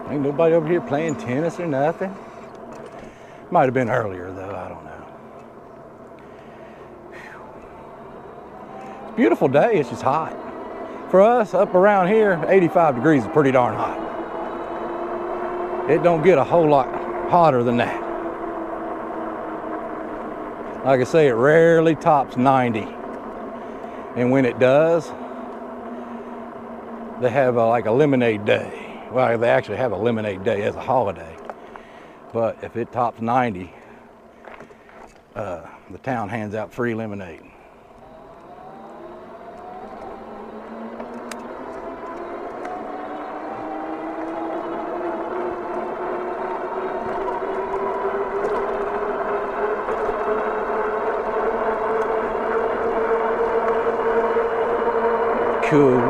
Ain't nobody over here playing tennis or nothing. Might have been earlier though, I don't know. It's a beautiful day, it's just hot. For us up around here, 85 degrees is pretty darn hot. It don't get a whole lot hotter than that. Like I say, it rarely tops 90. And when it does, they have like a lemonade day. Well, they actually have a lemonade day as a holiday. But if it tops 90, the town hands out free lemonade. Cool.